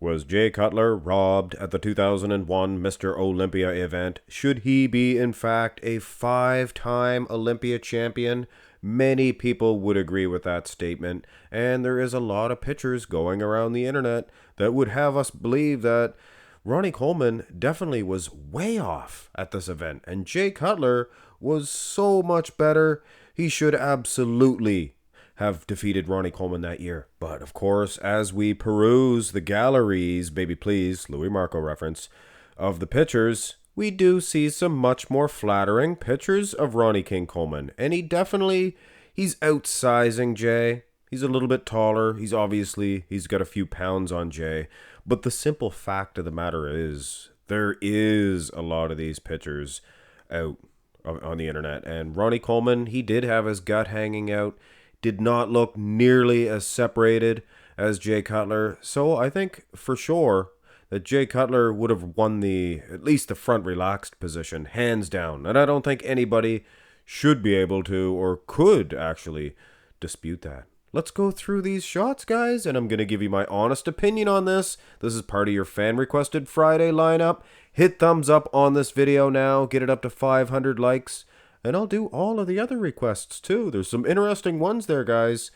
Was Jay Cutler robbed at the 2001 Mr. Olympia event? Should he be, in fact, a 5-time Olympia champion? Many people would agree with that statement, and there is a lot of pictures going around the internet that would have us believe that Ronnie Coleman definitely was way off at this event, and Jay Cutler was so much better. He should absolutely have defeated Ronnie Coleman that year. But of course, as we peruse the galleries, baby please, Louis Marco reference, of the pictures, we do see some much more flattering pictures of Ronnie King Coleman. And he's outsizing Jay. He's a little bit taller. He's got a few pounds on Jay. But the simple fact of the matter is, there is a lot of these pictures out on the internet. And Ronnie Coleman, he did have his gut hanging out. Did not look nearly as separated as Jay Cutler. So I think for sure that Jay Cutler would have won at least the front relaxed position, hands down. And I don't think anybody should be able to or could actually dispute that. Let's go through these shots, guys, and I'm going to give you my honest opinion on this. This is part of your fan-requested Friday lineup. Hit thumbs up on this video now. Get it up to 500 likes. And I'll do all of the other requests too. There's some interesting ones there, guys.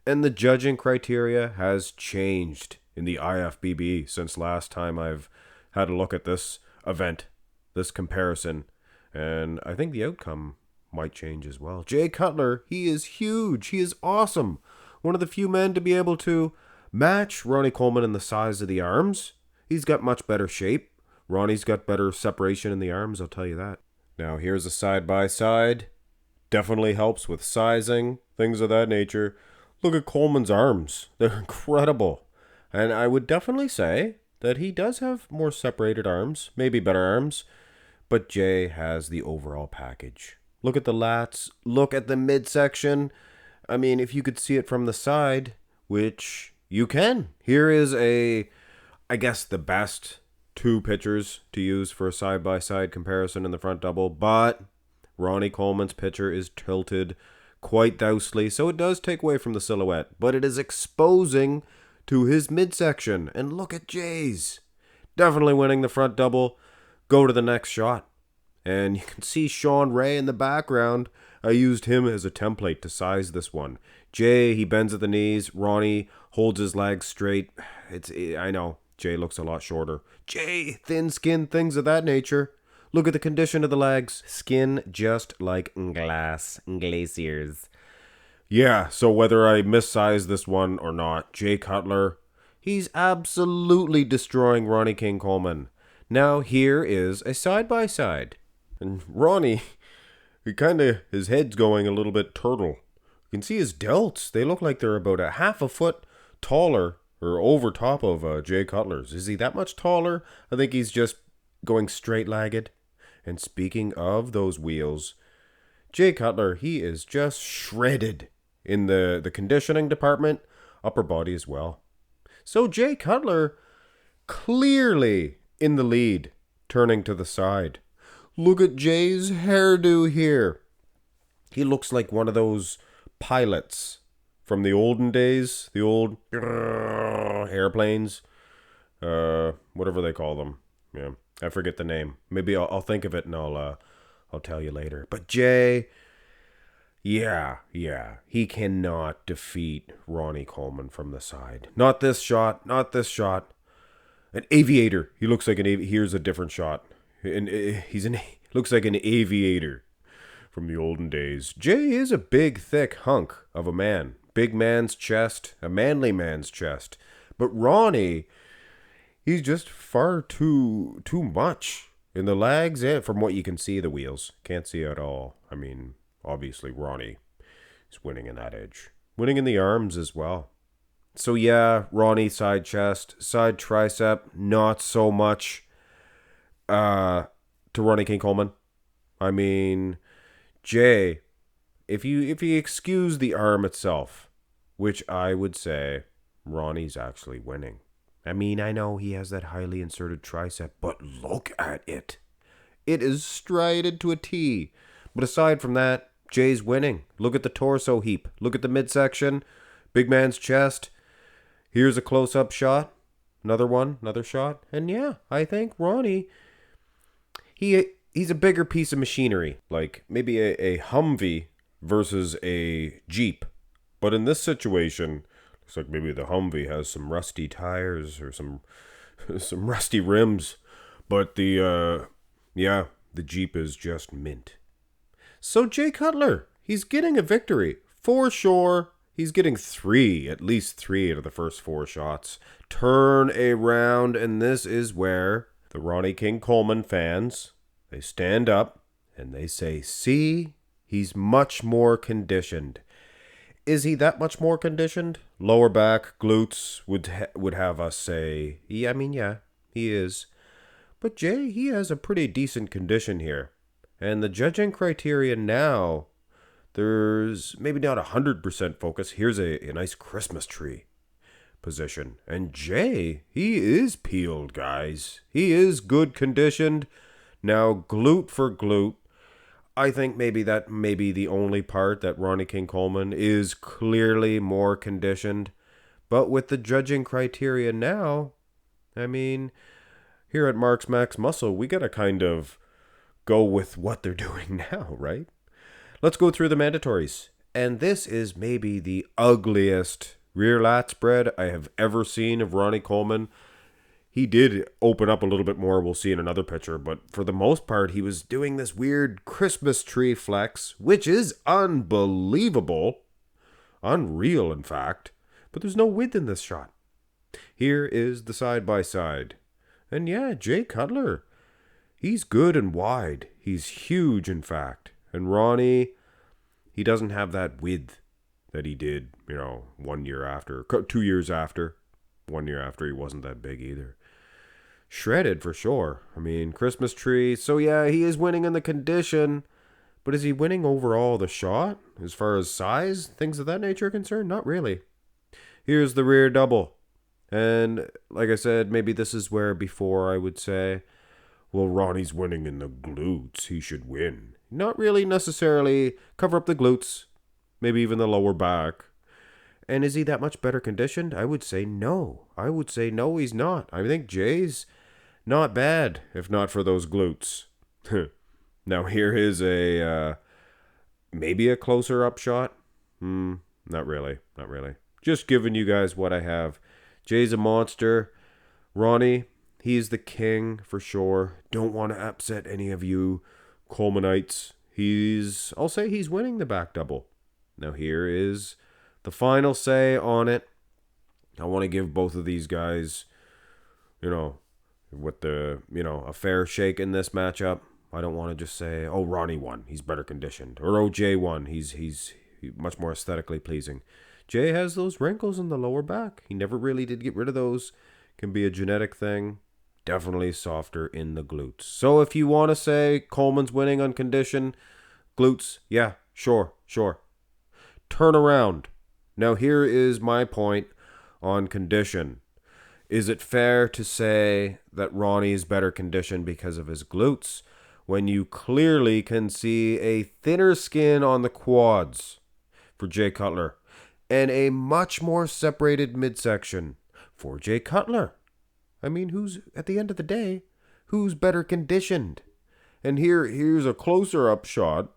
And the judging criteria has changed in the IFBB since last time I've had a look at this event, this comparison. And I think the outcome might change as well. Jay Cutler, he is huge. He is awesome. One of the few men to be able to match Ronnie Coleman in the size of the arms. He's got much better shape. Ronnie's got better separation in the arms, I'll tell you that. Now here's a side-by-side. Definitely helps with sizing, things of that nature. Look at Coleman's arms. They're incredible. And I would definitely say that he does have more separated arms, maybe better arms, but Jay has the overall package. Look at the lats. Look at the midsection. I mean, if you could see it from the side, which you can. Here is I guess the best two pictures to use for a side-by-side comparison in the front double, but Ronnie Coleman's picture is tilted quite dousely, so it does take away from the silhouette, but it is exposing to his midsection. And look at Jay's. Definitely winning the front double. Go to the next shot. And you can see Sean Ray in the background. I used him as a template to size this one. Jay, he bends at the knees. Ronnie holds his legs straight. I know, Jay looks a lot shorter. Jay, thin skin, things of that nature. Look at the condition of the legs. Skin just like glaciers. Yeah, so whether I missize this one or not, Jay Cutler, he's absolutely destroying Ronnie King Coleman. Now here is a side-by-side. And Ronnie, his head's going a little bit turtle. You can see his delts. They look like they're about a half a foot taller or over top of Jay Cutler's. Is he that much taller? I think he's just going straight-legged. And speaking of those wheels, Jay Cutler, he is just shredded in the conditioning department, upper body as well. So Jay Cutler clearly in the lead, turning to the side. Look at Jay's hairdo here. He looks like one of those pilots from the olden days, the old airplanes, whatever they call them. Yeah, I forget the name. Maybe I'll think of it and I'll tell you later. But Jay, yeah, he cannot defeat Ronnie Coleman from the side. Not this shot. An aviator. He looks like an aviator. Here's a different shot. And looks like an aviator from the olden days. Jay is a big, thick hunk of a man. Big man's chest, a manly man's chest. But Ronnie, he's just far too much in the legs and from what you can see the wheels. Can't see at all. I mean, obviously Ronnie is winning in that edge. Winning in the arms as well. So yeah, Ronnie side chest, side tricep, not so much to Ronnie King Coleman. I mean, Jay, if you excuse the arm itself, which I would say Ronnie's actually winning. I mean, I know he has that highly inserted tricep, but look at it. It is striated to a T. But aside from that, Jay's winning. Look at the torso heap. Look at the midsection. Big man's chest. Here's a close-up shot. Another one, another shot. And yeah, I think Ronnie, he's a bigger piece of machinery. Like maybe a Humvee versus a Jeep. But in this situation, looks like maybe the Humvee has some rusty tires or some some rusty rims. But the Jeep is just mint. So Jay Cutler, he's getting a victory. For sure. He's getting at least three out of the first four shots. Turn around, and this is where the Ronnie King Coleman fans, they stand up and they say, see, he's much more conditioned. Is he that much more conditioned? Lower back, glutes would have us say, yeah, he is. But Jay, he has a pretty decent condition here. And the judging criteria now, there's maybe not 100% focus. Here's a nice Christmas tree position. And Jay, he is peeled, guys. He is good conditioned. Now, glute for glute, I think maybe that may be the only part that Ronnie King Coleman is clearly more conditioned. But with the judging criteria now, here at Mark's Max Muscle, we got to kind of go with what they're doing now, right? Let's go through the mandatories. And this is maybe the ugliest rear lat spread I have ever seen of Ronnie Coleman. He did open up a little bit more, we'll see in another picture, but for the most part, he was doing this weird Christmas tree flex, which is unbelievable. Unreal, in fact. But there's no width in this shot. Here is the side-by-side. And yeah, Jay Cutler, he's good and wide. He's huge, in fact. And Ronnie, he doesn't have that width that he did, 1 year after, 2 years after. 1 year after, he wasn't that big either. Shredded for sure. Christmas tree. So yeah, he is winning in the condition. But is he winning overall the shot? As far as size, things of that nature are concerned? Not really. Here's the rear double. And like I said, maybe this is where before I would say, well, Ronnie's winning in the glutes. He should win. Not really necessarily. Cover up the glutes. Maybe even the lower back. And is he that much better conditioned? I would say no. He's not. I think Jay's not bad, if not for those glutes. Now here is maybe a closer up shot. Not really. Just giving you guys what I have. Jay's a monster. Ronnie, he's the king for sure. Don't want to upset any of you Colemanites. I'll say he's winning the back double. Now here is the final say on it. I want to give both of these guys, a fair shake in this matchup. I don't want to just say, oh, Ronnie won. He's better conditioned. Or, oh, Jay won. He's much more aesthetically pleasing. Jay has those wrinkles in the lower back. He never really did get rid of those. Can be a genetic thing. Definitely softer in the glutes. So if you want to say Coleman's winning on condition, glutes, yeah, sure. Turn around. Now here is my point on condition. Is it fair to say that Ronnie's better conditioned because of his glutes when you clearly can see a thinner skin on the quads for Jay Cutler and a much more separated midsection for Jay Cutler? Who's, at the end of the day, who's better conditioned? And here's a closer up shot.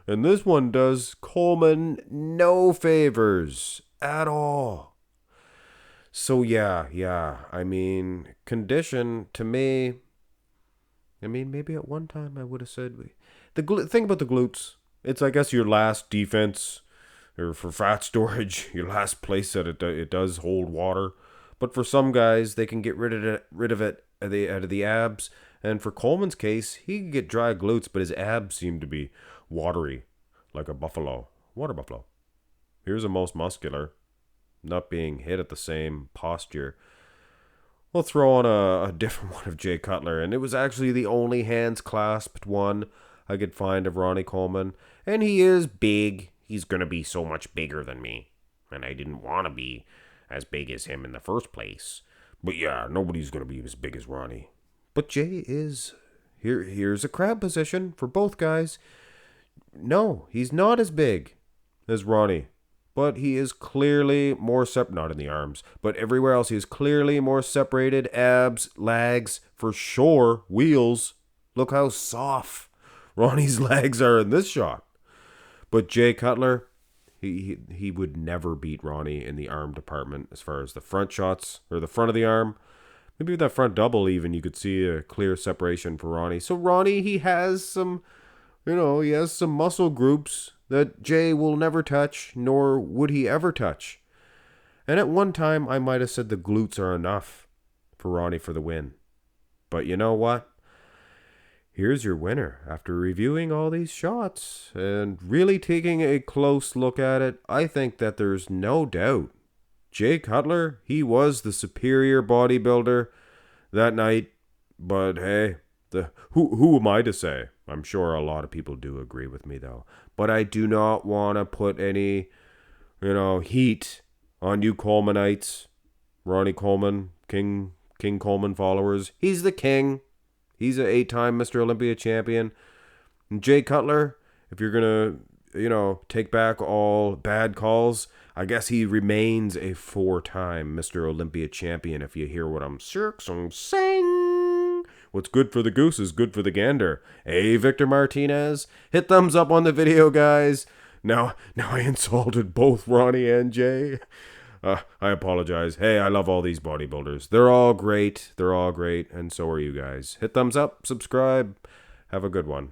And this one does Coleman no favors at all. So yeah. Condition to me, maybe at one time I would have said, the thing about the glutes, it's I guess your last defense, or for fat storage, your last place that it does hold water. But for some guys, they can get rid of it out of the abs. And for Coleman's case, he can get dry glutes, but his abs seem to be watery, like a water buffalo. Here's a most muscular, not being hit at the same posture. We'll throw on a different one of Jay Cutler, and it was actually the only hands clasped one I could find of Ronnie Coleman. And he is big. He's going to be so much bigger than me. And I didn't want to be as big as him in the first place. But yeah, nobody's going to be as big as Ronnie. But Jay is... Here's a crab position for both guys. No, he's not as big as Ronnie. but he is clearly more not in the arms, but everywhere else he is clearly more separated. Abs, legs, for sure, wheels. Look how soft Ronnie's legs are in this shot. But Jay Cutler, he would never beat Ronnie in the arm department as far as the front shots or the front of the arm. Maybe with that front double even, you could see a clear separation for Ronnie. So Ronnie, he has some muscle groups that Jay will never touch, nor would he ever touch. And at one time, I might have said the glutes are enough for Ronnie for the win. But you know what? Here's your winner. After reviewing all these shots and really taking a close look at it, I think that there's no doubt Jay Cutler, he was the superior bodybuilder that night. But hey, who am I to say? I'm sure a lot of people do agree with me though. But I do not want to put any, heat on you Colemanites. Ronnie Coleman, King Coleman followers. He's the king. He's an 8-time Mr. Olympia champion. And Jay Cutler, if you're going to, take back all bad calls, I guess he remains a 4-time Mr. Olympia champion, if you hear what I'm saying. What's good for the goose is good for the gander. Hey, Victor Martinez, hit thumbs up on the video, guys. Now I insulted both Ronnie and Jay. I apologize. Hey, I love all these bodybuilders. They're all great. And so are you guys. Hit thumbs up, subscribe. Have a good one.